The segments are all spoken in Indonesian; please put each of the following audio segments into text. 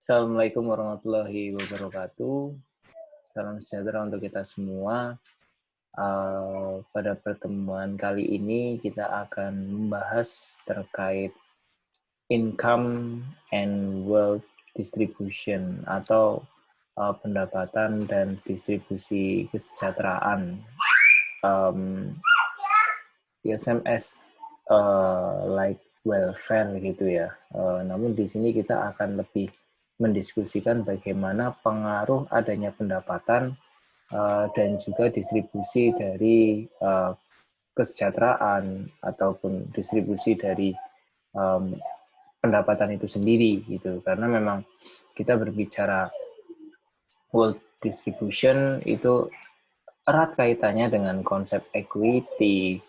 Assalamualaikum warahmatullahi wabarakatuh. Salam sejahtera untuk kita semua. Pada pertemuan kali ini kita akan membahas terkait income and wealth distribution atau pendapatan dan distribusi kesejahteraan. Ya, same as like welfare gitu ya. Namun di sini kita akan lebih mendiskusikan bagaimana pengaruh adanya pendapatan dan juga distribusi dari kesejahteraan ataupun distribusi dari pendapatan itu sendiri gitu. Karena memang kita berbicara wealth distribution itu erat kaitannya dengan konsep equity,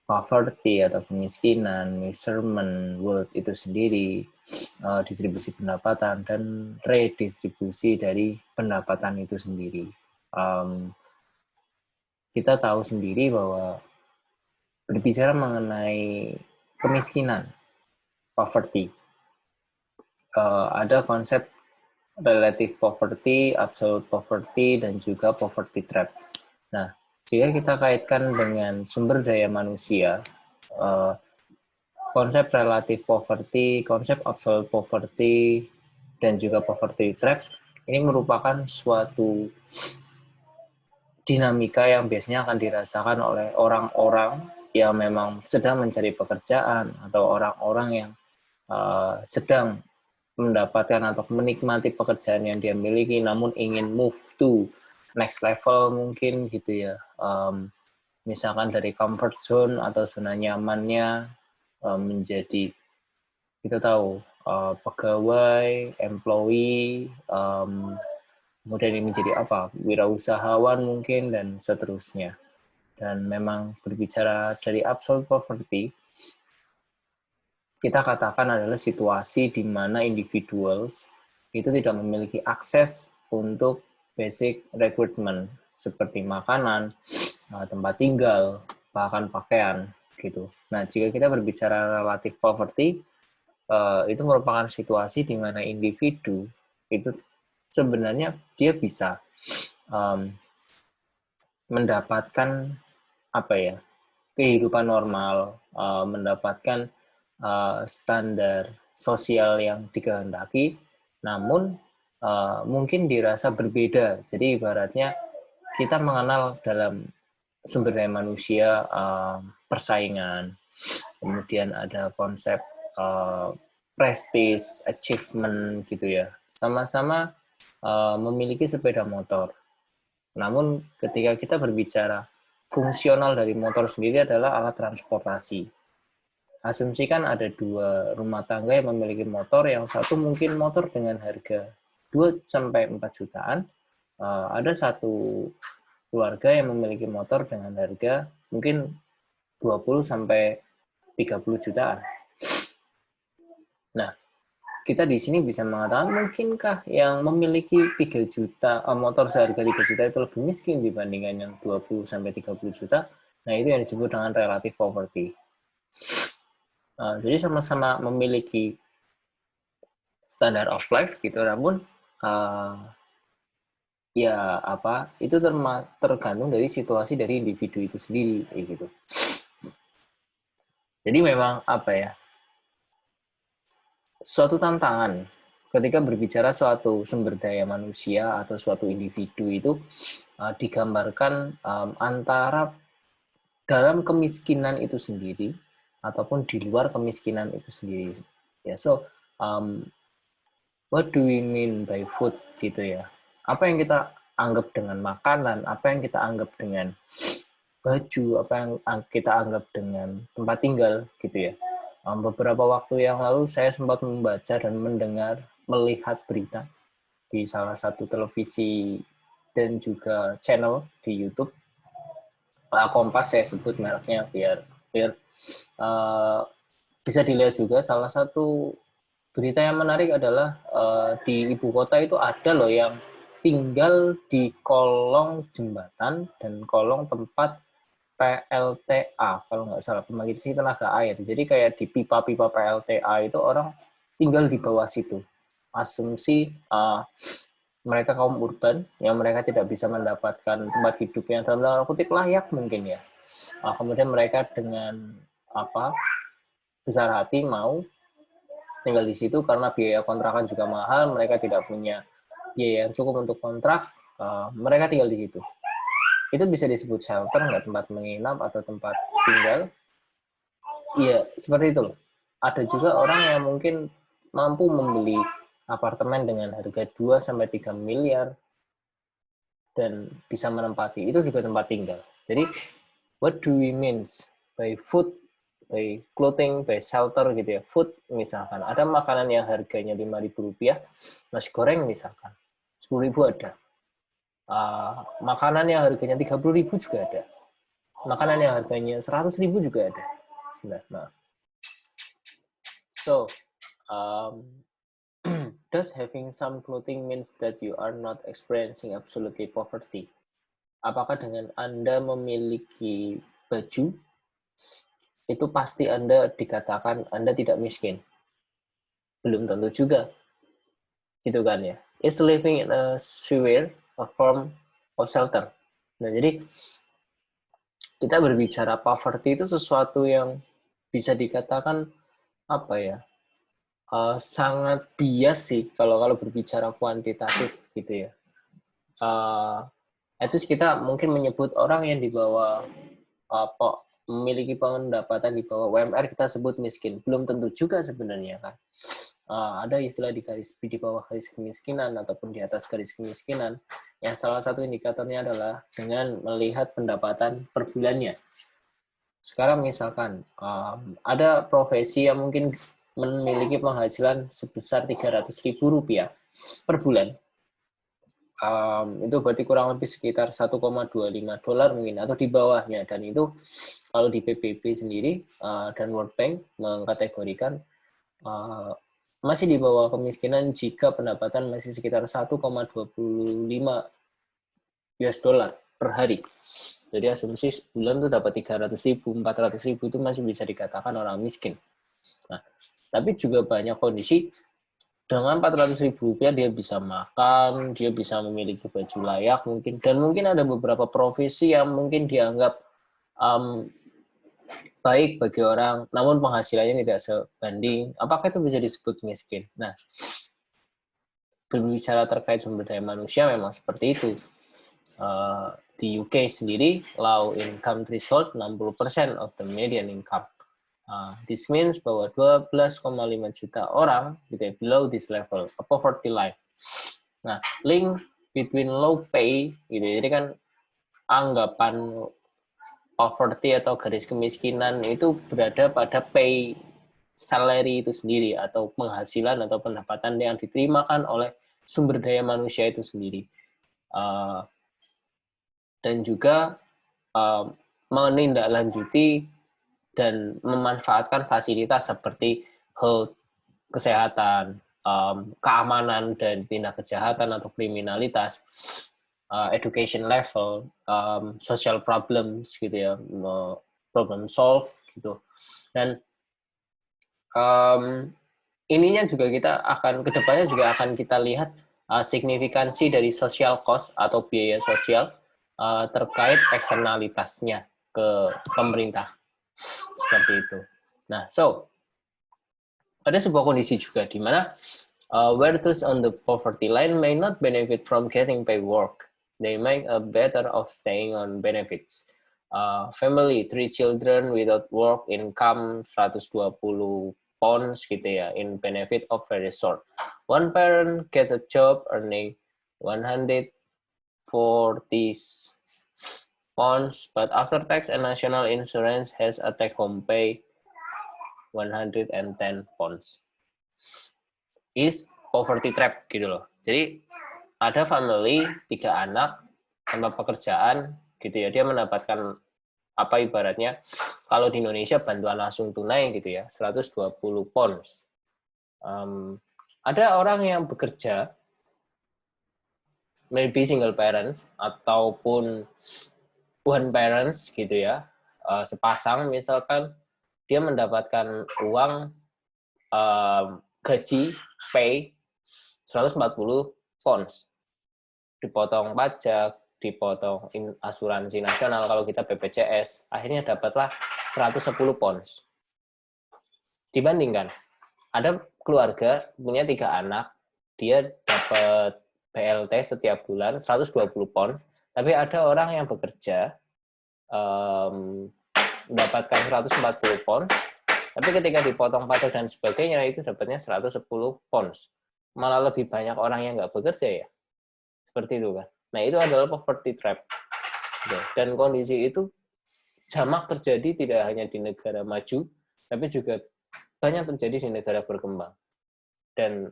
poverty atau kemiskinan, measurement, wealth itu sendiri, distribusi pendapatan, dan redistribusi dari pendapatan itu sendiri. Kita tahu sendiri bahwa berbicara mengenai kemiskinan, poverty, ada konsep relative poverty, absolute poverty, dan juga poverty trap. Nah, jika kita kaitkan dengan sumber daya manusia, konsep relative poverty, konsep absolute poverty, dan juga poverty trap, ini merupakan suatu dinamika yang biasanya akan dirasakan oleh orang-orang yang memang sedang mencari pekerjaan atau orang-orang yang sedang mendapatkan atau menikmati pekerjaan yang dia miliki namun ingin move to next level mungkin gitu ya. Misalkan dari comfort zone atau zona nyamannya menjadi, kita tahu, pegawai, employee, kemudian ini menjadi apa? Wirausahawan mungkin, dan seterusnya. Dan memang berbicara dari absolute poverty, kita katakan adalah situasi di mana individuals itu tidak memiliki akses untuk basic requirement seperti makanan, tempat tinggal, bahkan pakaian gitu. Nah, jika kita berbicara relative poverty, itu merupakan situasi di mana individu itu sebenarnya dia bisa mendapatkan apa ya, kehidupan normal, mendapatkan standar sosial yang dikehendaki, namun mungkin dirasa berbeda. Jadi ibaratnya kita mengenal dalam sumber daya manusia persaingan, kemudian ada konsep prestige, achievement gitu ya. Sama-sama memiliki sepeda motor. Namun ketika kita berbicara fungsional dari motor sendiri adalah alat transportasi. Asumsikan ada dua rumah tangga yang memiliki motor, yang satu mungkin motor dengan harga 2-4 jutaan, ada satu keluarga yang memiliki motor dengan harga mungkin 20-30 jutaan. Nah, kita di sini bisa mengatakan mungkinkah yang memiliki 3 juta, motor seharga 3 juta itu lebih miskin dibandingkan yang 20-30 juta? Nah, itu yang disebut dengan relative poverty. Jadi sama-sama memiliki standard of life gitu, namun ya apa, itu tergantung dari situasi dari individu itu sendiri gitu. Jadi memang apa ya, suatu tantangan ketika berbicara suatu sumber daya manusia atau suatu individu itu digambarkan antara dalam kemiskinan itu sendiri ataupun di luar kemiskinan itu sendiri. Ya, so what do we mean by food gitu ya? Apa yang kita anggap dengan makanan, apa yang kita anggap dengan baju, apa yang kita anggap dengan tempat tinggal gitu ya. Beberapa waktu yang lalu saya sempat membaca dan melihat berita di salah satu televisi dan juga channel di YouTube. Kompas saya sebut mereknya biar bisa dilihat juga. Salah satu berita yang menarik adalah di ibu kota itu ada loh yang tinggal di kolong jembatan dan kolong tempat PLTA, kalau nggak salah, pembangkit tenaga air. Jadi kayak di pipa-pipa PLTA itu orang tinggal di bawah situ. asumsi mereka kaum urban yang mereka tidak bisa mendapatkan tempat hidup yang dalam tanda kutip layak mungkin ya. Kemudian mereka dengan besar hati mau tinggal di situ karena biaya kontrakan juga mahal, mereka tidak punya biaya yang cukup untuk kontrak, mereka tinggal di situ. Itu bisa disebut shelter, nggak tempat menginap atau tempat tinggal. Iya, seperti itu loh. Ada juga orang yang mungkin mampu membeli apartemen dengan harga 2-3 miliar dan bisa menempati, itu juga tempat tinggal. Jadi, what do we mean by food, by clothing, by shelter gitu ya. Food misalkan, ada makanan yang harganya Rp5.000, nasi goreng misalkan, Rp10.000 ada. Makanan yang harganya Rp30.000 juga ada. Makanan yang harganya Rp100.000 juga ada. Nah, so, does having some clothing means that you are not experiencing absolutely poverty? Apakah dengan Anda memiliki baju, itu pasti Anda dikatakan Anda tidak miskin? Belum tentu juga. Gitu kan ya. Is living in a shelter a form of shelter? Nah, jadi kita berbicara poverty itu sesuatu yang bisa dikatakan sangat bias sih kalau berbicara kuantitatif gitu ya. At least kita mungkin menyebut orang yang di bawah memiliki pendapatan di bawah UMR kita sebut miskin. Belum tentu juga sebenarnya kan. Ada istilah di bawah garis kemiskinan ataupun di atas garis kemiskinan yang salah satu indikatornya adalah dengan melihat pendapatan per bulannya. Sekarang misalkan ada profesi yang mungkin memiliki penghasilan sebesar Rp300.000 per bulan. Itu berarti kurang lebih sekitar $1,25 mungkin atau di bawahnya, dan itu kalau di PBB sendiri dan World Bank mengkategorikan masih di bawah kemiskinan jika pendapatan masih sekitar 1,25 US dollar per hari. Jadi asumsi sebulan itu dapat 300.000, 400.000 itu masih bisa dikatakan orang miskin. Nah, tapi juga banyak kondisi dengan Rp400.000 dia bisa makan, dia bisa memiliki baju layak mungkin, dan mungkin ada beberapa profesi yang mungkin dianggap baik bagi orang, namun penghasilannya tidak sebanding. Apakah itu bisa disebut miskin? Nah, berbicara terkait sumber daya manusia memang seperti itu. Di UK sendiri, low income threshold 60% of the median income. This means bahwa 12,5 juta orang gitu ya, below this level, a poverty line. Nah, link between low pay, gitu ya, jadi kan anggapan poverty atau garis kemiskinan itu berada pada pay salary itu sendiri atau penghasilan atau pendapatan yang diterimakan oleh sumber daya manusia itu sendiri. Dan juga menindaklanjuti dan memanfaatkan fasilitas seperti health, kesehatan, keamanan dan tindak kejahatan atau kriminalitas, education level, social problems gitu ya, problem solve gitu. Dan ininya juga kita akan kedepannya juga akan kita lihat signifikansi dari social cost atau biaya sosial terkait eksternalitasnya ke pemerintah. Seperti itu. Nah, so ada sebuah kondisi juga di mana where those on the poverty line may not benefit from getting paid work. They make a better of staying on benefits. Family, 3 children without work, income 120 pounds gitu ya, in benefit of very short. One parent gets a job earning 140 pounds, but after tax and national insurance has a take-home pay 110 pounds. Is poverty trap gitu loh. Jadi ada family 3 anak tanpa pekerjaan gitu ya, dia mendapatkan ibaratnya kalau di Indonesia bantuan langsung tunai gitu ya 120 pounds. Ada orang yang bekerja maybe single parents ataupun one parents gitu ya, sepasang misalkan dia mendapatkan uang gaji pay 140 pounds. Dipotong pajak, dipotong asuransi nasional kalau kita BPJS, akhirnya dapatlah 110 pounds. Dibandingkan, ada keluarga punya 3 anak, dia dapat BLT setiap bulan 120 pounds, tapi ada orang yang bekerja mendapatkan 140 pounds, tapi ketika dipotong pajak dan sebagainya itu dapatnya 110 pounds. Malah lebih banyak orang yang nggak bekerja ya. Seperti itu kan. Nah, itu adalah poverty trap. Dan kondisi itu jamak terjadi tidak hanya di negara maju, tapi juga banyak terjadi di negara berkembang. Dan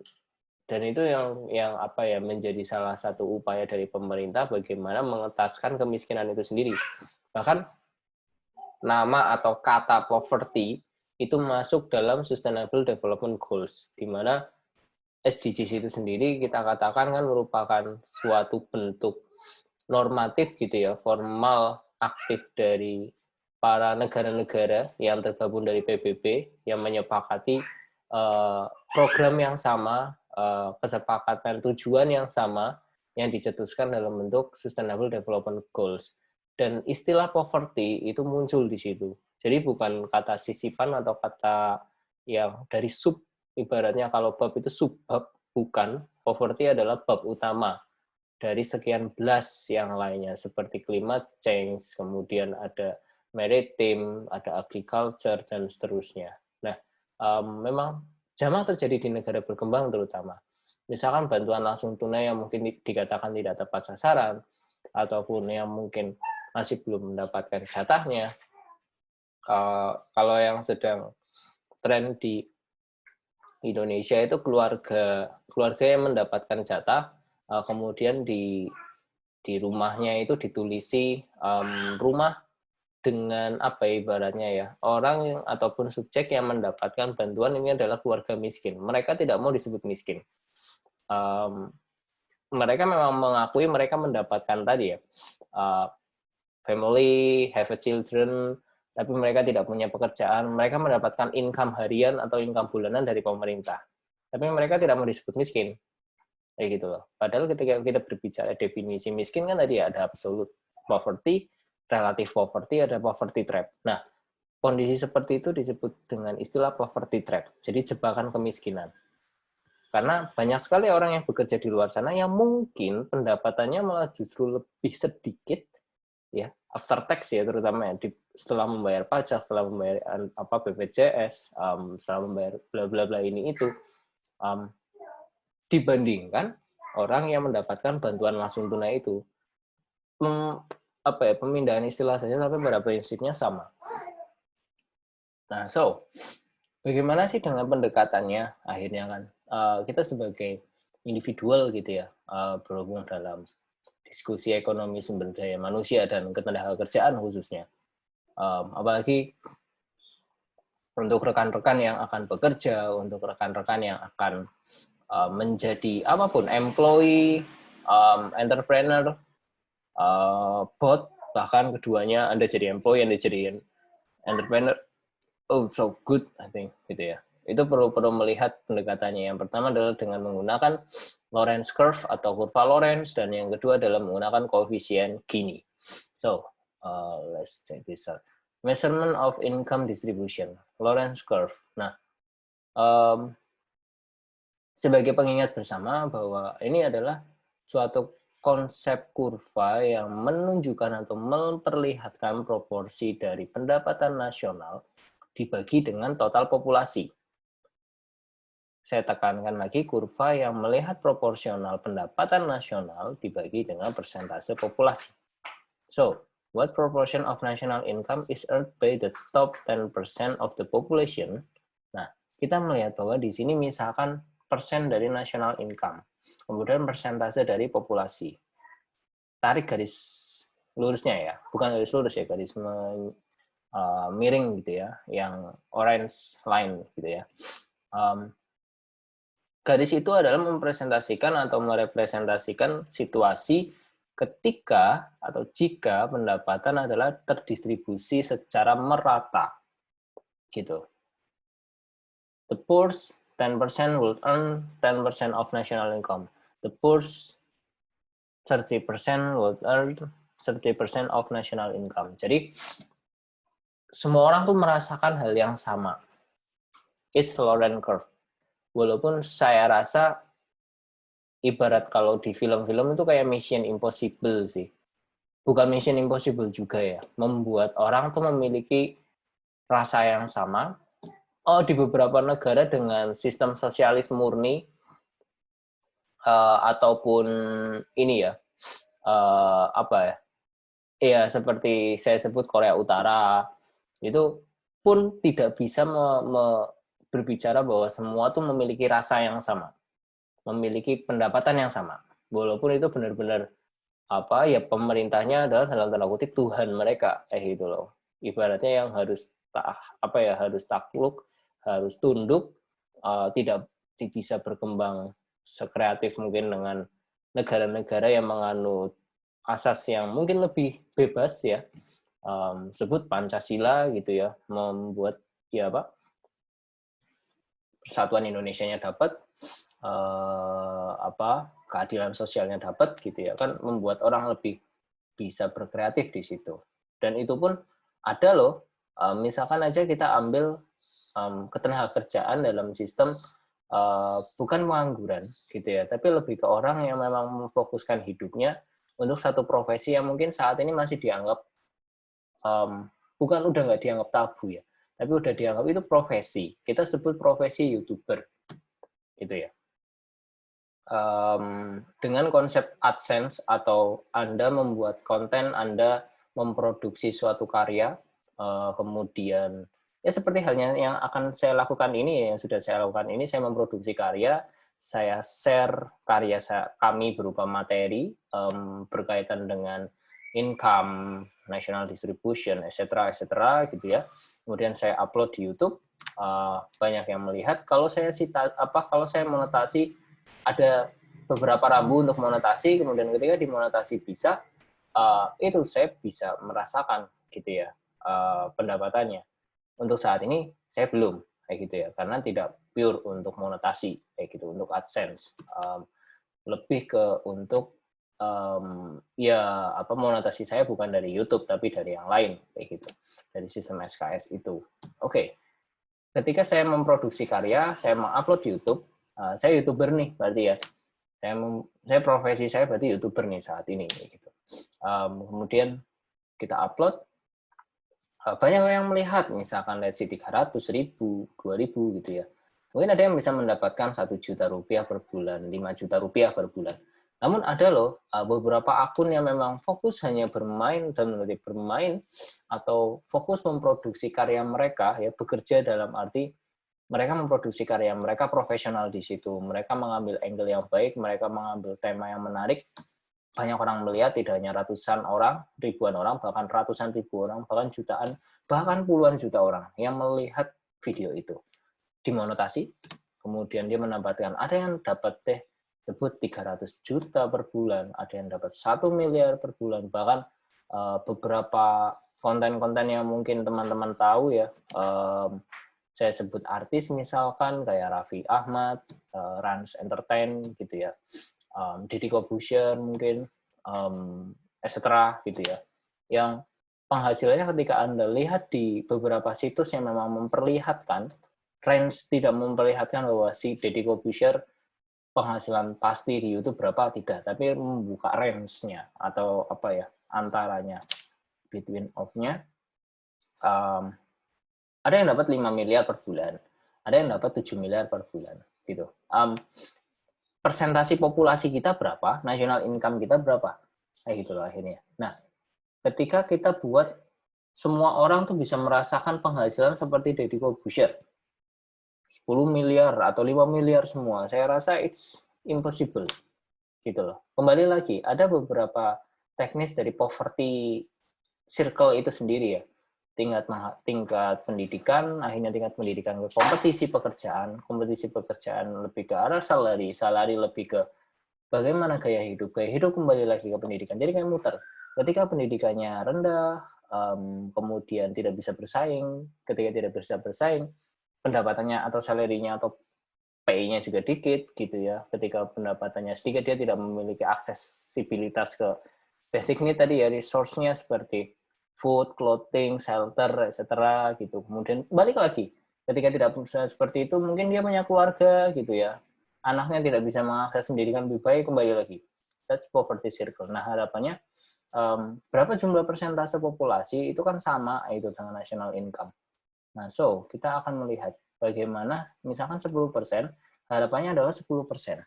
itu yang apa ya, menjadi salah satu upaya dari pemerintah bagaimana mengentaskan kemiskinan itu sendiri. Bahkan nama atau kata poverty itu masuk dalam Sustainable Development Goals, di mana SDGs itu sendiri kita katakan kan merupakan suatu bentuk normatif gitu ya, formal aktif dari para negara-negara yang tergabung dari PBB yang menyepakati program yang sama, kesepakatan tujuan yang sama yang dicetuskan dalam bentuk Sustainable Development Goals. Dan istilah poverty itu muncul di situ. Jadi bukan kata sisipan atau kata yang dari sub, ibaratnya kalau bab itu subbab, bukan. Poverty adalah bab utama dari sekian belas yang lainnya, seperti climate change, kemudian ada maritime, ada agriculture, dan seterusnya. Nah, memang jamak terjadi di negara berkembang terutama. Misalkan bantuan langsung tunai yang mungkin dikatakan tidak tepat sasaran, ataupun yang mungkin masih belum mendapatkan jatahnya. Kalau yang sedang tren di Indonesia itu keluarga yang mendapatkan jatah, kemudian di rumahnya itu ditulisi rumah dengan apa ibaratnya ya, orang yang ataupun subjek yang mendapatkan bantuan ini adalah keluarga miskin. Mereka tidak mau disebut miskin. Mereka memang mengakui mereka mendapatkan tadi ya, family, have a children, tapi mereka tidak punya pekerjaan. Mereka mendapatkan income harian atau income bulanan dari pemerintah. Tapi mereka tidak mau disebut miskin. Kayak gitu loh. Padahal ketika kita berbicara definisi miskin kan tadi ada absolute poverty, relative poverty, ada poverty trap. Nah, kondisi seperti itu disebut dengan istilah poverty trap. Jadi jebakan kemiskinan. Karena banyak sekali orang yang bekerja di luar sana yang mungkin pendapatannya malah justru lebih sedikit ya, after tax ya, terutama ya, setelah membayar pajak, setelah membayar BPJS, setelah membayar bla bla bla ini itu, dibandingkan orang yang mendapatkan bantuan langsung tunai itu. Pemindahan istilah saja tapi pada prinsipnya sama. Nah, bagaimana sih dengan pendekatannya akhirnya kan? Kita sebagai individual gitu ya, berhubung dalam diskusi ekonomi sumber daya manusia dan ketenagakerjaan khususnya. Apalagi untuk rekan-rekan yang akan bekerja, untuk rekan-rekan yang akan menjadi apapun, employee, entrepreneur, both, bahkan keduanya, Anda jadi employee, Anda jadi entrepreneur, oh so good, I think, gitu ya. Itu perlu melihat pendekatannya. Yang pertama adalah dengan menggunakan Lorenz curve atau kurva Lorenz, dan yang kedua adalah menggunakan koefisien Gini. So, let's check this out. Measurement of income distribution, Lorenz curve. Nah, sebagai pengingat bersama bahwa ini adalah suatu konsep kurva yang menunjukkan atau memperlihatkan proporsi dari pendapatan nasional dibagi dengan total populasi. Saya tekankan lagi, kurva yang melihat proporsional pendapatan nasional dibagi dengan persentase populasi. So, what proportion of national income is earned by the top 10% of the population? Nah, kita melihat bahwa di sini misalkan persen dari national income, kemudian persentase dari populasi. Tarik garis lurusnya ya, bukan garis lurus ya, garis miring gitu ya, yang orange line gitu ya. Garis itu adalah mempresentasikan atau merepresentasikan situasi ketika atau jika pendapatan adalah terdistribusi secara merata, gitu. The poor's 10% will earn 10% of national income. The poor 30% will earn 30% of national income. Jadi semua orang tuh merasakan hal yang sama. It's Laurent curve. Walaupun saya rasa ibarat kalau di film-film itu kayak Mission Impossible sih. Bukan Mission Impossible juga ya. Membuat orang tuh memiliki rasa yang sama. Oh, di beberapa negara dengan sistem sosialis murni, ataupun ini ya, apa ya, iya seperti saya sebut Korea Utara, itu pun tidak bisa berbicara bahwa semua tuh memiliki rasa yang sama, memiliki pendapatan yang sama, walaupun itu benar-benar apa ya, pemerintahnya adalah dalam tanda kutip Tuhan mereka, gitu loh. Ibaratnya yang harus harus takluk, harus tunduk, tidak bisa berkembang sekreatif mungkin dengan negara-negara yang menganut asas yang mungkin lebih bebas ya, sebut Pancasila gitu ya, membuat ya apa, persatuan Indonesianya dapat, keadilan sosialnya dapat gitu ya, kan membuat orang lebih bisa berkreatif di situ. Dan itu pun ada loh, misalkan aja kita ambil ketenagakerjaan dalam sistem bukan pengangguran gitu ya, tapi lebih ke orang yang memang memfokuskan hidupnya untuk satu profesi yang mungkin saat ini masih dianggap bukan udah nggak dianggap tabu ya, tapi udah dianggap itu profesi. Kita sebut profesi YouTuber gitu ya. Dengan konsep AdSense atau Anda membuat konten, Anda memproduksi suatu karya, kemudian ya seperti halnya yang akan saya lakukan ini, yang sudah saya lakukan ini, saya memproduksi karya, saya share karya kami berupa materi berkaitan dengan income, national distribution, etc. gitu ya. Kemudian saya upload di YouTube, banyak yang melihat. Kalau saya monetasi, ada beberapa rambu untuk monetasi, kemudian ketika dimonetasi bisa, itu saya bisa merasakan gitu ya, pendapatannya. Untuk saat ini saya belum kayak gitu ya, karena tidak pure untuk monetasi kayak gitu, untuk AdSense, lebih ke untuk monetasi saya bukan dari YouTube tapi dari yang lain kayak gitu, dari sistem SKS itu. Oke. Ketika saya memproduksi karya, saya mengupload di YouTube, saya YouTuber nih berarti ya. Saya profesi saya berarti YouTuber nih saat ini gitu. Kemudian kita upload, banyak yang melihat, misalkan let's say 300, 1000, 2000 gitu ya. Mungkin ada yang bisa mendapatkan 1 juta rupiah per bulan, 5 juta rupiah per bulan. Namun ada loh beberapa akun yang memang fokus hanya bermain atau fokus memproduksi karya mereka ya, bekerja dalam arti mereka memproduksi karya mereka profesional di situ. Mereka mengambil angle yang baik, mereka mengambil tema yang menarik. Banyak orang melihat, tidak hanya ratusan orang, ribuan orang, bahkan ratusan ribu orang, bahkan jutaan, bahkan puluhan juta orang yang melihat video itu. Dimonetasi, kemudian dia mendapatkan, ada yang dapat sebut 300 juta per bulan, ada yang dapat 1 miliar per bulan, bahkan beberapa konten-konten yang mungkin teman-teman tahu ya, saya sebut artis misalkan kayak Raffi Ahmad, Rans Entertain gitu ya, Deddy Corbuzier mungkin, etc. gitu ya, yang penghasilannya ketika Anda lihat di beberapa situs yang memang memperlihatkan, range tidak memperlihatkan bahwa si Deddy Corbuzier penghasilan pasti di YouTube berapa, tidak, tapi membuka range-nya atau apa ya, antaranya, between of-nya, ada yang dapat 5 miliar per bulan, ada yang dapat 7 miliar per bulan gitu. Persentasi populasi kita berapa, national income kita berapa, kayak gitu loh akhirnya. Nah, ketika kita buat semua orang tuh bisa merasakan penghasilan seperti Deddy Corbuzier, 10 miliar atau 5 miliar semua, saya rasa it's impossible gitu loh. Kembali lagi, ada beberapa teknis dari poverty circle itu sendiri ya. Tingkat pendidikan, akhirnya tingkat pendidikan ke kompetisi pekerjaan lebih ke arah salary lebih ke bagaimana gaya hidup kembali lagi ke pendidikan. Jadi kayak muter. Ketika pendidikannya rendah, kemudian tidak bisa bersaing, ketika tidak bisa bersaing, pendapatannya atau salary-nya atau pay-nya juga dikit gitu ya. Ketika pendapatannya sedikit, dia tidak memiliki aksesibilitas ke basic need tadi ya, resource-nya seperti food, clothing, shelter, etc. gitu. Kemudian balik lagi, ketika tidak bisa seperti itu, mungkin dia punya keluarga gitu ya. Anaknya tidak bisa mengakses pendidikan lebih baik, kembali lagi. That's poverty circle. Nah, harapannya berapa jumlah persentase populasi itu kan sama itu dengan national income. Nah, so kita akan melihat bagaimana misalkan 10%, harapannya adalah 10%.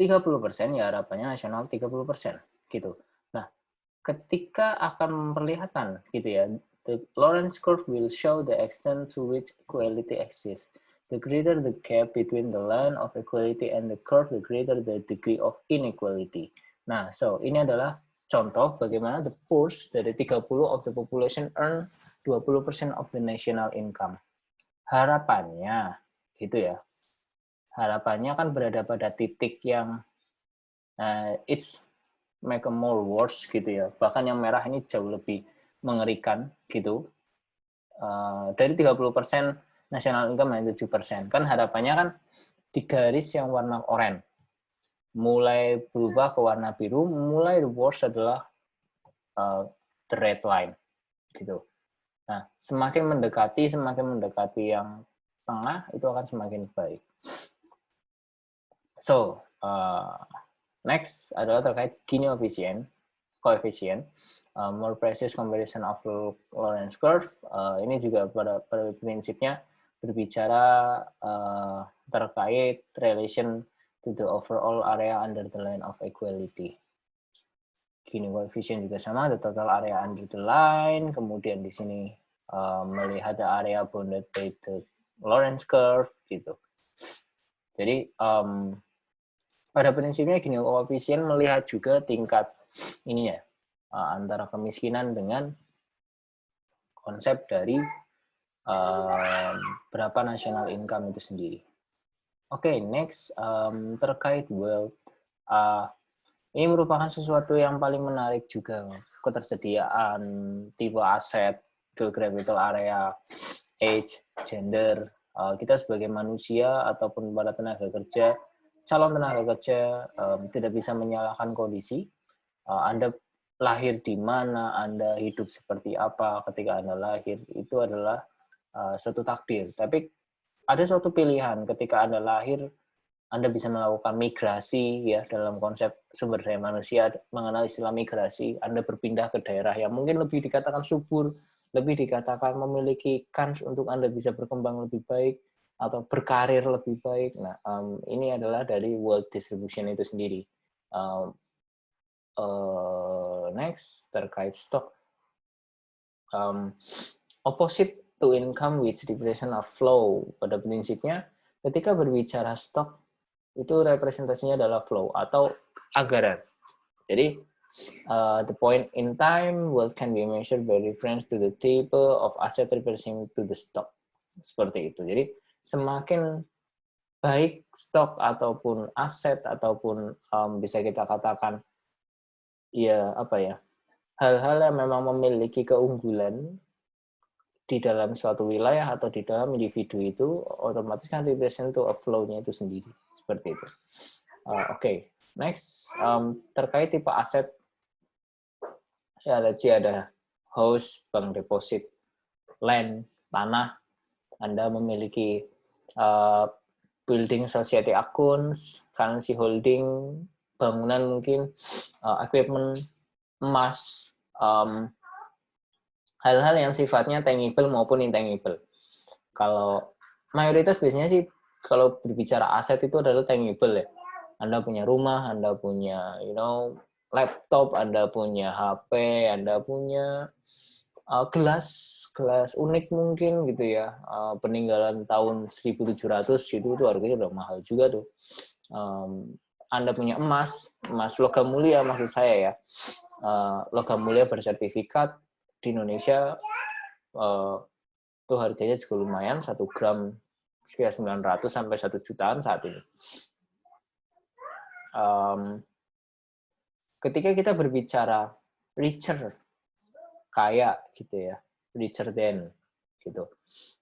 30% ya harapannya nasional 30% gitu. Nah, ketika akan memperlihatkan gitu ya, the Lorentz curve will show the extent to which equality exists. The greater the gap between the line of equality and the curve, the greater the degree of inequality. Nah, so ini adalah contoh bagaimana the poor dari 30 of the population earn 20% of the national income. Harapannya, gitu ya, harapannya kan berada pada titik yang it's make a more worse gitu ya. Bahkan yang merah ini jauh lebih mengerikan gitu. Dari 30% national income hanya 7%. Kan harapannya kan di garis yang warna oranye. Mulai berubah ke warna biru, mulai the worst adalah the red line gitu. Nah, semakin mendekati yang tengah itu akan semakin baik. So, next adalah terkait Gini coefficient, more precise comparison of Lorentz curve. Ini juga pada prinsipnya berbicara terkait relation to the overall area under the line of equality. Gini coefficient juga sama, the total area under the line. Kemudian di sini melihat the area bounded by the Lorentz curve gitu. Jadi pada prinsipnya Gini coefficient melihat juga tingkat ini ya, antara kemiskinan dengan konsep dari berapa national income itu sendiri. Oke, next terkait wealth. Ini merupakan sesuatu yang paling menarik juga, ketersediaan tipe aset, geographical area, age, gender. Kita sebagai manusia ataupun para tenaga kerja, calon tenaga kerja tidak bisa menyalahkan kondisi. Anda lahir di mana, Anda hidup seperti apa ketika Anda lahir, itu adalah suatu takdir. Tapi ada suatu pilihan ketika Anda lahir, Anda bisa melakukan migrasi ya dalam konsep sumber daya manusia mengenal istilah migrasi. Anda berpindah ke daerah yang mungkin lebih dikatakan subur, lebih dikatakan memiliki kans untuk Anda bisa berkembang lebih baik atau berkarir lebih baik. Nah, ini adalah dari wealth distribution itu sendiri. Next terkait stock. Opposite to income which representation of flow. Pada prinsipnya, ketika berbicara stok, itu representasinya adalah flow atau anggaran. Jadi, the point in time, wealth can be measured by reference to the table of asset representing to the stock. Seperti itu. Jadi, semakin baik stok ataupun aset ataupun bisa kita katakan ya apa ya, hal-hal yang memang memiliki keunggulan di dalam suatu wilayah atau di dalam individu itu otomatis kan represent to a flow-nya itu sendiri. Seperti itu. Oke. Next, terkait tipe aset, ya ada house, bank deposit, land, tanah. Anda memiliki building society accounts, currency holding, bangunan mungkin, equipment, emas, hal-hal yang sifatnya tangible maupun intangible. Kalau mayoritas biasanya sih kalau berbicara aset itu adalah tangible ya. Anda punya rumah, Anda punya laptop, Anda punya HP, Anda punya gelas unik mungkin gitu ya. Peninggalan tahun 1700 itu harganya udah mahal juga tuh. Anda punya emas logam mulia maksud saya ya. Logam mulia bersertifikat di Indonesia itu harganya juga lumayan, 1 gram sekitar 900 sampai 1 jutaan saat ini. Ketika kita berbicara richer, kaya gitu ya, richer than gitu,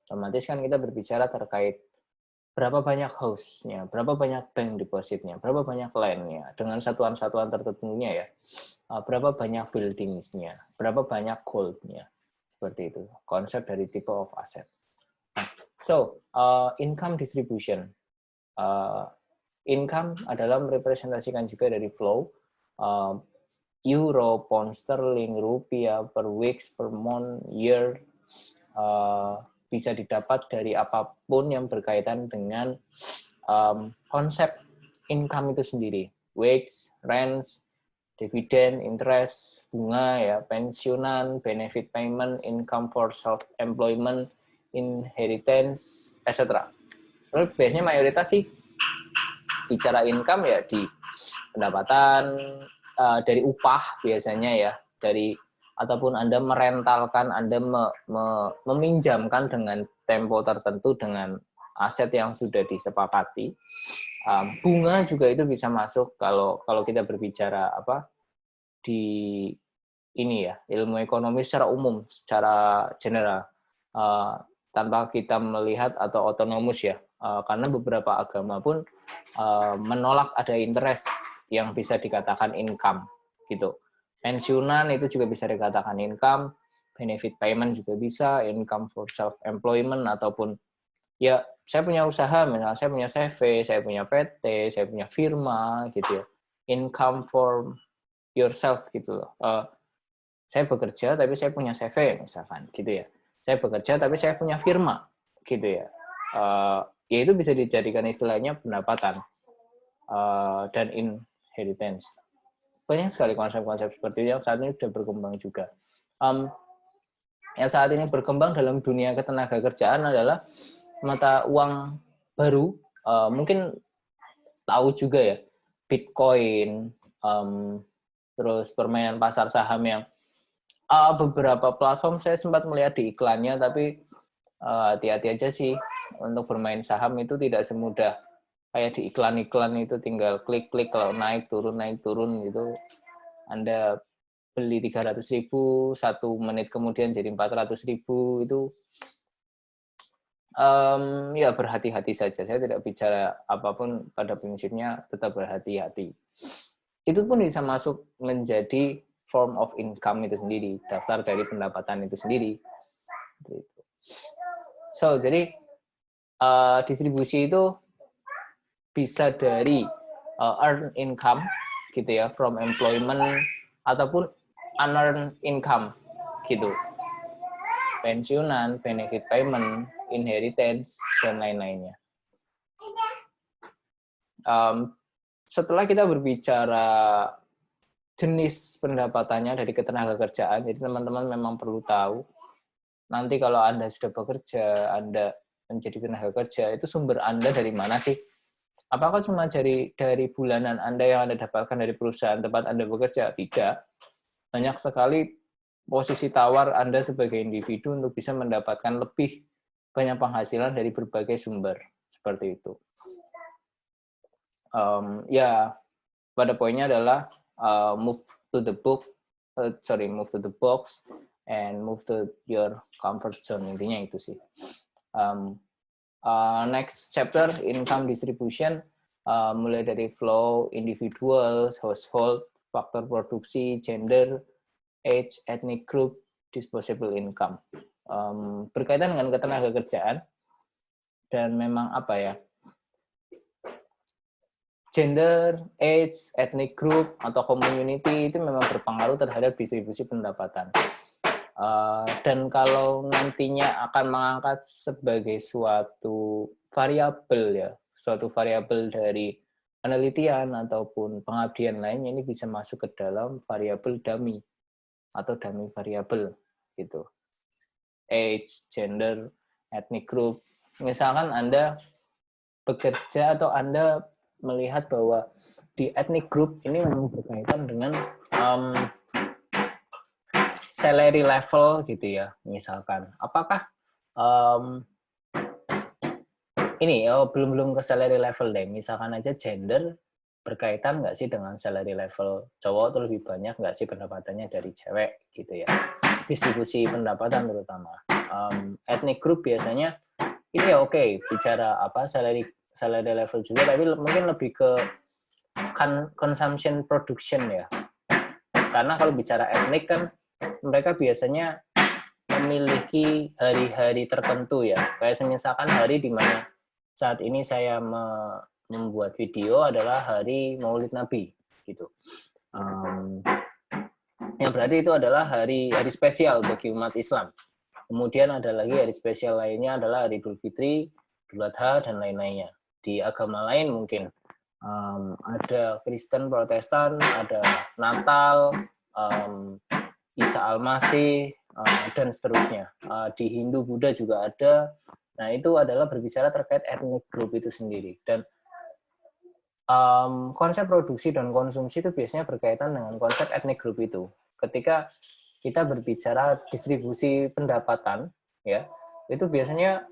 otomatis kan kita berbicara terkait berapa banyak host-nya, berapa banyak bank deposit-nya, berapa banyak line-nya, dengan satuan-satuan tertentunya ya, berapa banyak buildings-nya, berapa banyak gold-nya, seperti itu, konsep dari type of asset. So, income distribution. Income adalah merepresentasikan juga dari flow, euro, pound sterling, rupiah, per weeks, per month, year, bisa didapat dari apapun yang berkaitan dengan konsep income itu sendiri. Wage, rents, dividen, interest, bunga, ya, pensiunan, benefit payment, income for self-employment, inheritance, etc. Terus biasanya mayoritas sih bicara income ya di pendapatan dari upah biasanya ya, dari ataupun Anda merentalkan, Anda meminjamkan dengan tempo tertentu dengan aset yang sudah disepakati. Bunga juga itu bisa masuk kalau kita berbicara apa di ini ya, ilmu ekonomi secara umum, secara general, tanpa kita melihat atau otonomus ya, karena beberapa agama pun menolak ada interest yang bisa dikatakan income gitu. Pensiunan itu juga bisa dikatakan income, benefit payment juga bisa, income for self-employment, ataupun ya saya punya usaha, misalnya saya punya CV, saya punya PT, saya punya firma gitu ya. Income for yourself gitu loh. Saya bekerja tapi saya punya CV misalkan gitu ya. Saya bekerja tapi saya punya firma gitu ya. Ya itu bisa dijadikan istilahnya pendapatan dan inheritance. Banyak sekali konsep-konsep seperti itu yang saat ini sudah berkembang juga. Yang saat ini berkembang dalam dunia ketenaga kerjaan adalah mata uang baru, mungkin tahu juga ya, Bitcoin, terus permainan pasar saham yang beberapa platform saya sempat melihat di iklannya, tapi hati-hati aja sih untuk bermain saham itu tidak semudah kayak di iklan-iklan itu tinggal klik-klik kalau naik turun gitu. Anda beli 300.000, 1 menit kemudian jadi 400.000 itu ya berhati-hati saja. Saya tidak bicara apapun, pada prinsipnya tetap berhati-hati. Itu pun bisa masuk menjadi form of income itu sendiri, daftar dari pendapatan itu sendiri. So, jadi distribusi itu bisa dari earned income gitu ya, from employment, ataupun unearned income gitu, pensiunan, benefit payment, inheritance, dan lain-lainnya. Setelah kita berbicara jenis pendapatannya dari ketenagakerjaan, jadi teman-teman memang perlu tahu nanti kalau Anda sudah bekerja, Anda menjadi tenaga kerja, itu sumber Anda dari mana sih? Apakah cuma dari bulanan Anda yang Anda dapatkan dari perusahaan tempat Anda bekerja? Tidak. Banyak sekali posisi tawar Anda sebagai individu untuk bisa mendapatkan lebih banyak penghasilan dari berbagai sumber. Seperti itu. Ya, pada poinnya adalah move to the box and move to your comfort zone. Intinya itu sih. Next chapter, income distribution, mulai dari flow, individual, household, faktor produksi, gender, age, ethnic group, disposable income. Berkaitan dengan ketenagakerjaan, dan memang apa ya, gender, age, ethnic group, atau community itu memang berpengaruh terhadap distribusi pendapatan. Dan kalau nantinya akan mengangkat sebagai suatu variabel ya, suatu variabel dari penelitian ataupun pengabdian lainnya, ini bisa masuk ke dalam variabel dummy atau dummy variabel gitu. Age, gender, ethnic group. Misalkan Anda bekerja atau Anda melihat bahwa di ethnic group ini memang berkaitan dengan salary level gitu ya, misalkan. Apakah ini belum ke salary level deh. Misalkan aja gender berkaitan nggak sih dengan salary level cowok itu lebih banyak nggak sih pendapatannya dari cewek gitu ya. Distribusi pendapatan terutama. Ethnic group biasanya ini ya oke, bicara apa salary level juga, tapi mungkin lebih ke consumption production ya. Karena kalau bicara etnik kan mereka biasanya memiliki hari-hari tertentu ya. Kayak misalkan hari di mana saat ini saya membuat video adalah hari Maulid Nabi gitu. Yang berarti itu adalah hari spesial bagi umat Islam. Kemudian ada lagi hari spesial lainnya adalah hari Idul Fitri, Idul Adha, dan lain-lainnya. Di agama lain mungkin ada Kristen, Protestan, ada Natal, Isa Al-Masih, dan seterusnya. Di Hindu, Buddha juga ada. Nah, itu adalah berbicara terkait ethnic group itu sendiri. Dan konsep produksi dan konsumsi itu biasanya berkaitan dengan konsep ethnic group itu. Ketika kita berbicara distribusi pendapatan, ya, itu biasanya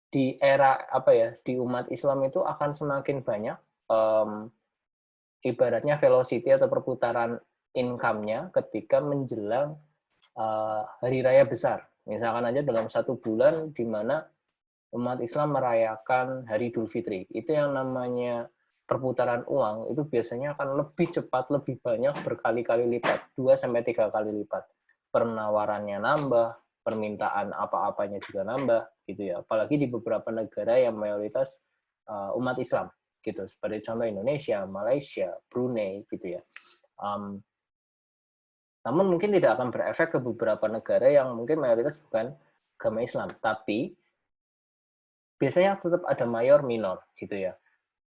di era apa ya, di umat Islam itu akan semakin banyak ibaratnya velocity atau perputaran income-nya ketika menjelang hari raya besar. Misalkan aja dalam satu bulan di mana umat Islam merayakan hari Idul Fitri. Itu yang namanya perputaran uang itu biasanya akan lebih cepat, lebih banyak, berkali-kali lipat, 2-3 kali lipat. Penawarannya nambah, permintaan apa-apanya juga nambah, gitu ya. Apalagi di beberapa negara yang mayoritas umat Islam, gitu. Seperti contoh Indonesia, Malaysia, Brunei, gitu ya. Namun mungkin tidak akan berefek ke beberapa negara yang mungkin mayoritas bukan agama Islam, tapi biasanya tetap ada mayor minor, gitu ya.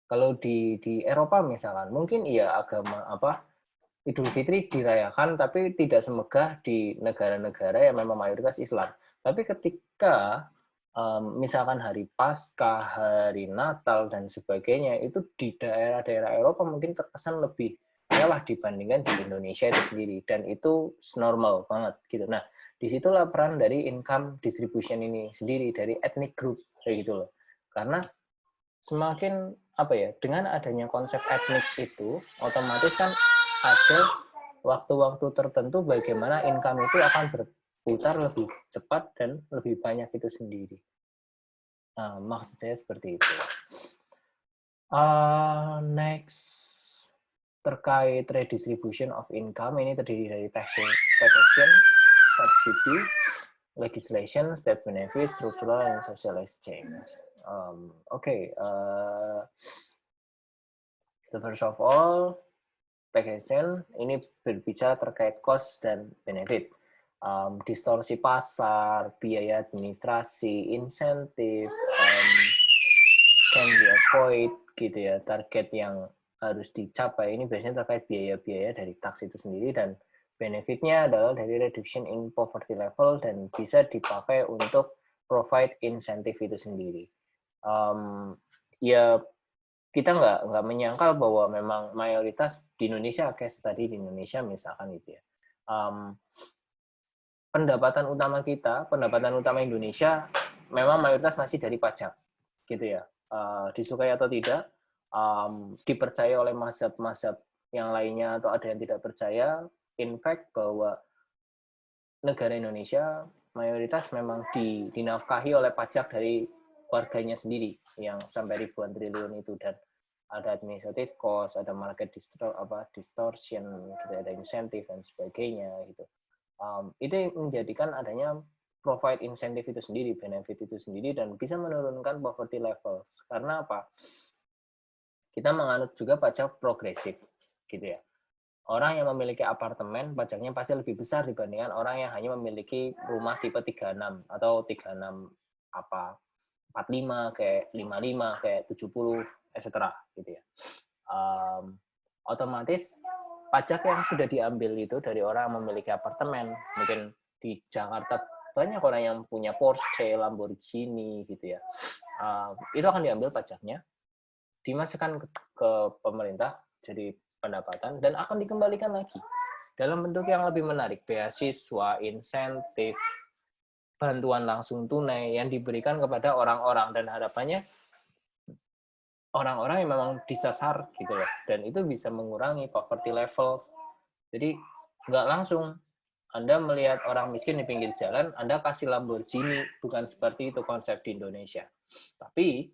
Kalau di Eropa misalkan, mungkin iya agama apa Idul Fitri dirayakan, tapi tidak semegah di negara-negara yang memang mayoritas Islam. Tapi ketika misalkan hari Paskah, hari Natal dan sebagainya, itu di daerah-daerah Eropa mungkin terkesan lebih mewah dibandingkan di Indonesia itu sendiri, dan itu normal banget gitu. Nah, disitulah peran dari income distribution ini sendiri dari ethnic group kayak gitu loh. Karena semakin apa ya, dengan adanya konsep etnik itu otomatis kan ada waktu-waktu tertentu bagaimana income itu akan berputar lebih cepat dan lebih banyak itu sendiri. Nah, maksud saya seperti itu. Next, terkait redistribution of income, ini terdiri dari taxation, subsidy, legislation, state benefits, structural and social exchange. So first of all, taxation ini berbicara terkait cost dan benefit. Distorsi pasar, biaya administrasi, insentif, can be avoid gitu ya. Target yang harus dicapai ini biasanya terkait biaya-biaya dari tax itu sendiri, dan benefitnya adalah dari reduction in poverty level dan bisa dipakai untuk provide insentif itu sendiri. Ya kita nggak menyangkal bahwa memang mayoritas di Indonesia, case tadi di Indonesia misalkan gitu ya, pendapatan utama Indonesia memang mayoritas masih dari pajak gitu ya. Disukai atau tidak, dipercaya oleh mazhab-mazhab yang lainnya atau ada yang tidak percaya, in fact bahwa negara Indonesia mayoritas memang dinafkahi oleh pajak dari warganya sendiri yang sampai ribuan triliun itu, dan ada administrative cost, ada market distortion, gitu, ada insentif dan sebagainya gitu. Itu menjadikan adanya provide insentif itu sendiri, benefit itu sendiri, dan bisa menurunkan poverty levels. Karena apa? Kita menganut juga pajak progresif, gitu ya. Orang yang memiliki apartemen, pajaknya pasti lebih besar dibandingkan orang yang hanya memiliki rumah tipe 36 atau 36 apa 45 kayak 55 kayak 70 etc. gitu ya. Otomatis pajak yang sudah diambil itu dari orang yang memiliki apartemen, mungkin di Jakarta banyak orang yang punya Porsche, Lamborghini gitu ya. Itu akan diambil pajaknya, dimasukkan ke pemerintah jadi pendapatan, dan akan dikembalikan lagi dalam bentuk yang lebih menarik, beasiswa, insentif, bantuan langsung tunai yang diberikan kepada orang-orang, dan harapannya orang-orang yang memang disasar gitu loh, dan itu bisa mengurangi poverty level. Jadi nggak langsung Anda melihat orang miskin di pinggir jalan, Anda kasih Lamborghini, bukan seperti itu konsep di Indonesia. Tapi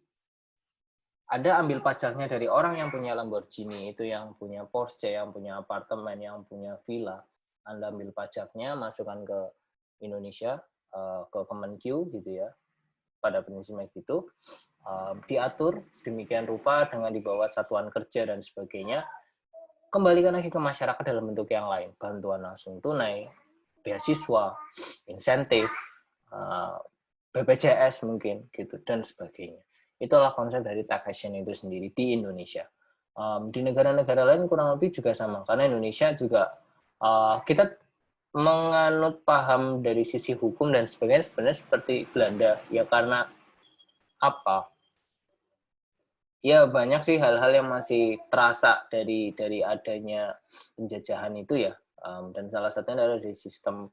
ada ambil pajaknya dari orang yang punya Lamborghini, itu yang punya Porsche, yang punya apartemen, yang punya villa. Anda ambil pajaknya, masukkan ke Indonesia, ke Kemenq gitu ya, pada prinsipnya gitu, diatur sedemikian rupa dengan dibawa satuan kerja dan sebagainya, kembalikan lagi ke masyarakat dalam bentuk yang lain, bantuan langsung tunai, beasiswa, insentif, BPJS mungkin gitu dan sebagainya. Itulah konsep dari taxation itu sendiri di Indonesia. Di negara-negara lain kurang lebih juga sama, karena Indonesia juga kita menganut paham dari sisi hukum dan sebagainya sebenarnya seperti Belanda ya, karena apa? Ya banyak sih hal-hal yang masih terasa dari adanya penjajahan itu ya, dan salah satunya adalah dari sistem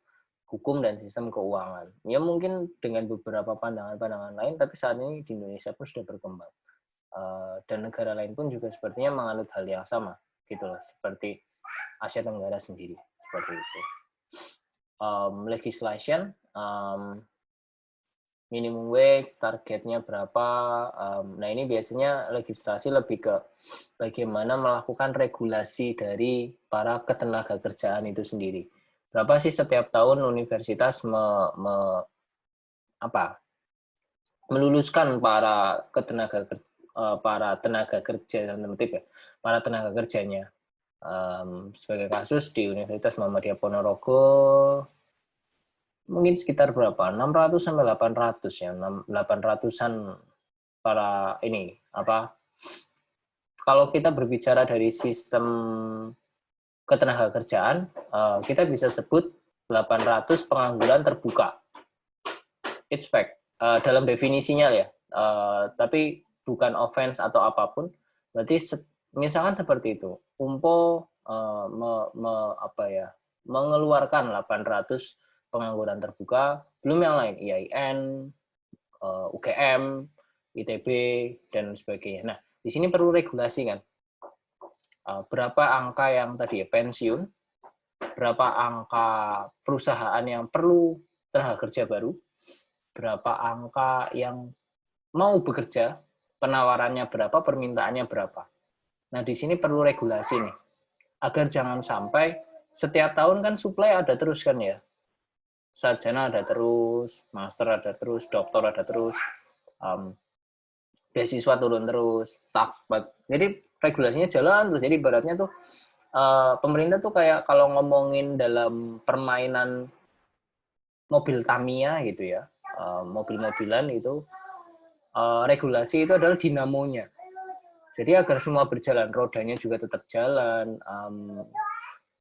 hukum dan sistem keuangan. Ya mungkin dengan beberapa pandangan-pandangan lain, tapi saat ini di Indonesia pun sudah berkembang. Dan negara lain pun juga sepertinya menganut hal yang sama, gitu loh, seperti Asia Tenggara sendiri, seperti itu. Legislation, minimum wage, targetnya berapa. Nah ini biasanya legislasi lebih ke bagaimana melakukan regulasi dari para ketenaga kerjaan itu sendiri. Berapa sih setiap tahun universitas meluluskan para tenaga kerja dalam ya, para tenaga kerjanya. Sebagai kasus di Universitas Muhammadiyah Ponorogo mungkin sekitar berapa? 600 sampai 800 ya, 800-an para ini kalau kita berbicara dari sistem ketenaga kerjaan, kita bisa sebut 800 pengangguran terbuka. It's fact. Dalam definisinya ya, tapi bukan offense atau apapun. Berarti misalkan seperti itu, UMPO mengeluarkan 800 pengangguran terbuka, belum yang lain, IAIN, UGM, ITB, dan sebagainya. Nah, di sini perlu regulasi kan. Berapa angka yang tadi ya, pensiun, berapa angka perusahaan yang perlu tenaga kerja baru, berapa angka yang mau bekerja, penawarannya berapa, permintaannya berapa. Nah, di sini perlu regulasi nih, agar jangan sampai setiap tahun kan supply ada terus kan ya, sarjana ada terus, master ada terus, doktor ada terus, beasiswa turun terus, tax, jadi regulasinya jalan terus. Jadi ibaratnya tuh pemerintah tuh kayak kalau ngomongin dalam permainan mobil Tamiya gitu ya, mobil-mobilan itu, regulasi itu adalah dinamonya. Jadi agar semua berjalan, rodanya juga tetap jalan,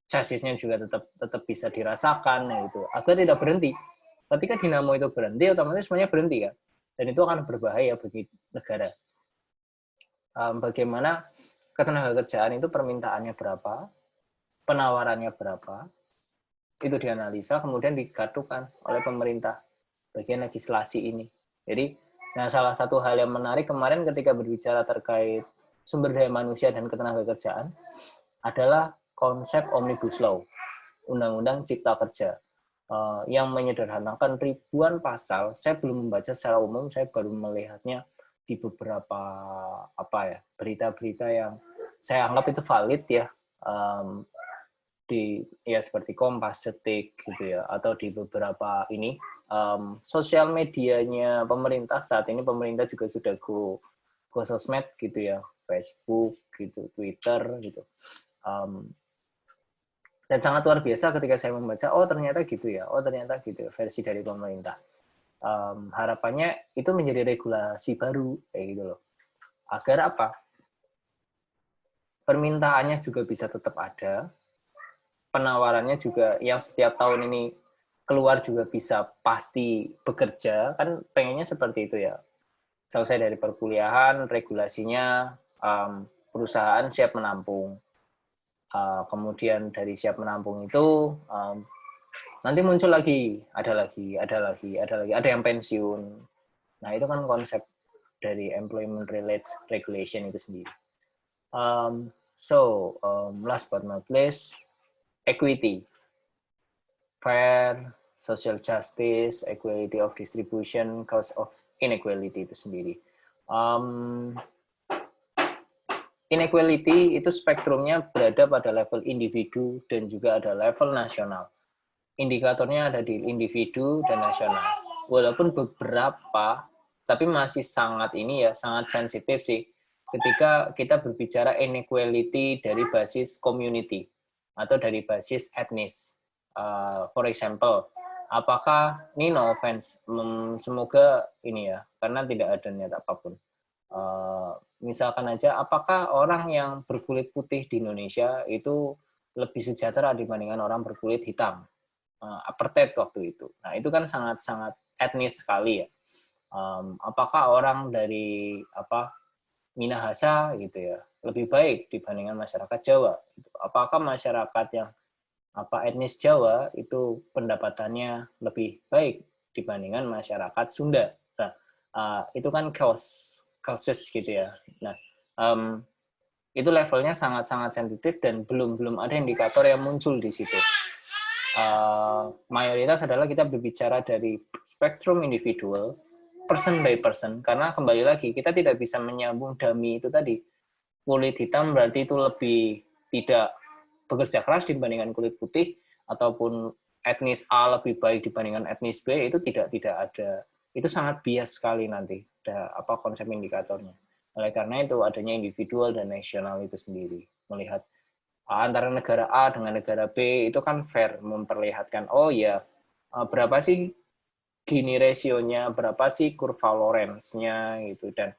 chassisnya juga tetap bisa dirasakan gitu, agar tidak berhenti. Ketika dinamo itu berhenti, otomatis semuanya berhenti kan, dan itu akan berbahaya bagi negara. Bagaimana ketenaga kerjaan itu permintaannya berapa, penawarannya berapa, itu dianalisa, kemudian digadukan oleh pemerintah bagian legislasi ini. Jadi, nah salah satu hal yang menarik kemarin ketika berbicara terkait sumber daya manusia dan ketenaga kerjaan adalah konsep Omnibus Law, Undang-Undang Cipta Kerja, yang menyederhanakan ribuan pasal. Saya belum membaca secara umum, saya baru melihatnya di beberapa berita-berita yang saya anggap itu valid ya, di ya seperti Kompas, Detik gitu ya, atau di beberapa ini sosial medianya pemerintah. Saat ini pemerintah juga sudah go sosmed gitu ya, Facebook gitu, Twitter gitu. Dan sangat luar biasa ketika saya membaca, oh ternyata gitu ya, versi dari pemerintah. Harapannya itu menjadi regulasi baru kayak gitu loh, agar apa, permintaannya juga bisa tetap ada, penawarannya juga yang setiap tahun ini keluar juga bisa pasti bekerja, kan pengennya seperti itu ya. Selesai dari perkuliahan, regulasinya perusahaan siap menampung. Kemudian dari siap menampung itu nanti muncul lagi, ada yang pensiun. Nah itu kan konsep dari employment related regulation itu sendiri. Last but not least, equity, fair, social justice, equality of distribution, cause of inequality itu sendiri. Inequality itu spektrumnya berada pada level individu dan juga ada level nasional. Indikatornya ada di individu dan nasional. Walaupun beberapa, tapi masih sangat sangat sensitif sih ketika kita berbicara inequality dari basis community atau dari basis etnis. For example, apakah ini no offense, semoga ini ya, karena tidak ada niat apapun. Misalkan aja, apakah orang yang berkulit putih di Indonesia itu lebih sejahtera dibandingkan orang berkulit hitam? Apartheid waktu itu. Nah, itu kan sangat-sangat etnis sekali ya. Apakah orang dari Minahasa gitu ya lebih baik dibandingkan masyarakat Jawa? Apakah masyarakat yang etnis Jawa itu pendapatannya lebih baik dibandingkan masyarakat Sunda? Nah, itu kan causes gitu ya. Nah, itu levelnya sangat-sangat sensitif dan belum ada indikator yang muncul di situ. Mayoritas adalah kita berbicara dari spektrum individual, person by person, karena kembali lagi kita tidak bisa menyambung dummy itu tadi. Kulit hitam berarti itu lebih tidak bekerja keras dibandingkan kulit putih, ataupun etnis A lebih baik dibandingkan etnis B, itu tidak ada. Itu sangat bias sekali nanti konsep indikatornya. Oleh karena itu adanya individual dan nasional itu sendiri, melihat antara negara A dengan negara B itu kan fair, memperlihatkan oh ya berapa sih Gini rasionya, berapa sih kurva Lorenz-nya gitu, dan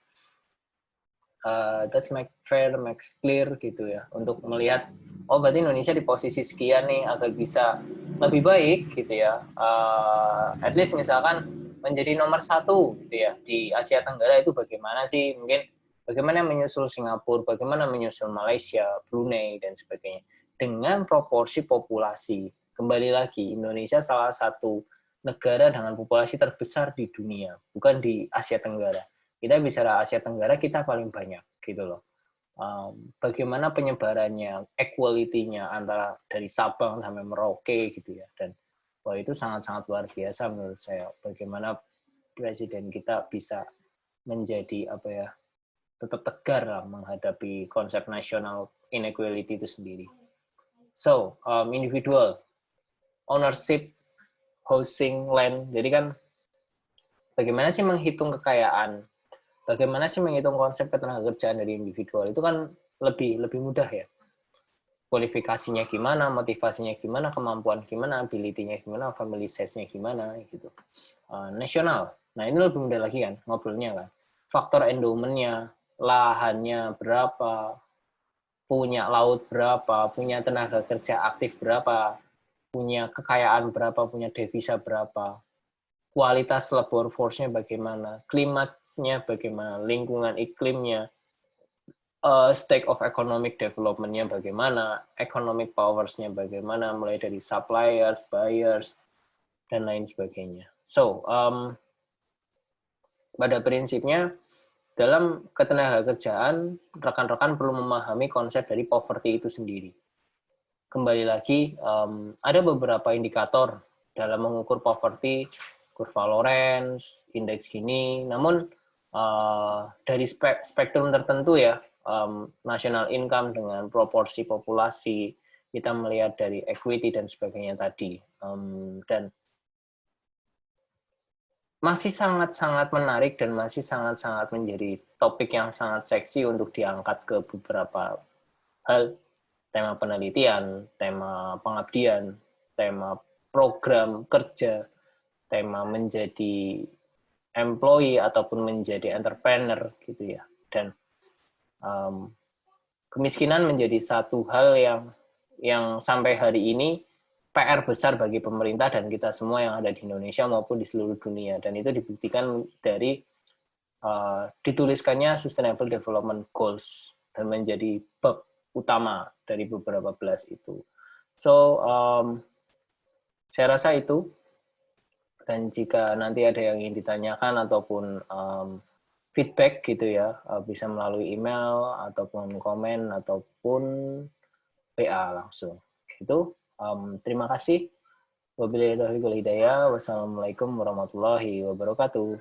that's make fair, makes clear gitu ya, untuk melihat oh berarti Indonesia di posisi sekian nih agar bisa lebih baik gitu ya, at least misalkan menjadi nomor 1 gitu ya di Asia Tenggara. Itu bagaimana sih, mungkin bagaimana menyusul Singapura, bagaimana menyusul Malaysia, Brunei dan sebagainya dengan proporsi populasi. Kembali lagi, Indonesia salah satu negara dengan populasi terbesar di dunia, bukan di Asia Tenggara. Kita bicara Asia Tenggara, kita paling banyak gitu loh. Bagaimana penyebarannya, equality-nya antara dari Sabang sampai Merauke gitu ya, dan wah itu sangat-sangat luar biasa menurut saya. Bagaimana presiden kita bisa menjadi tetap tegar lah menghadapi konsep nasional inequality itu sendiri. So, individual ownership, housing, land. Jadi kan bagaimana sih menghitung kekayaan? Bagaimana sih menghitung konsep ketenagakerjaan dari individual? Itu kan lebih mudah ya. Kualifikasinya gimana, motivasinya gimana, kemampuan gimana, ability-nya gimana, family size-nya gimana gitu. Nasional. Nah, ini lebih mudah lagi kan ngobrolnya kan. Faktor endowment-nya, lahannya berapa, punya laut berapa, punya tenaga kerja aktif berapa, punya kekayaan berapa, punya devisa berapa, kualitas labor force-nya bagaimana, klimatnya bagaimana, lingkungan iklimnya, stake of economic development-nya bagaimana, economic powers-nya bagaimana, mulai dari suppliers, buyers, dan lain sebagainya. So, pada prinsipnya, dalam ketenagakerjaan, rekan-rekan perlu memahami konsep dari poverty itu sendiri. Kembali lagi, ada beberapa indikator dalam mengukur poverty, kurva Lorenz, indeks gini, namun dari spektrum tertentu ya, national income dengan proporsi populasi, kita melihat dari equity dan sebagainya tadi. Dan masih sangat-sangat menarik dan masih sangat-sangat menjadi topik yang sangat seksi untuk diangkat ke beberapa hal, tema penelitian, tema pengabdian, tema program kerja, tema menjadi employee ataupun menjadi entrepreneur gitu ya. Dan kemiskinan menjadi satu hal yang sampai hari ini PR besar bagi pemerintah dan kita semua yang ada di Indonesia maupun di seluruh dunia. Dan itu dibuktikan dari dituliskannya Sustainable Development Goals dan menjadi bab utama dari beberapa belas itu. So, saya rasa itu. Dan jika nanti ada yang ingin ditanyakan ataupun feedback gitu ya, bisa melalui email ataupun komen ataupun PA langsung. Gitu. Terima kasih. Wabillahi taufiq wal hidayah. Wassalamualaikum warahmatullahi wabarakatuh.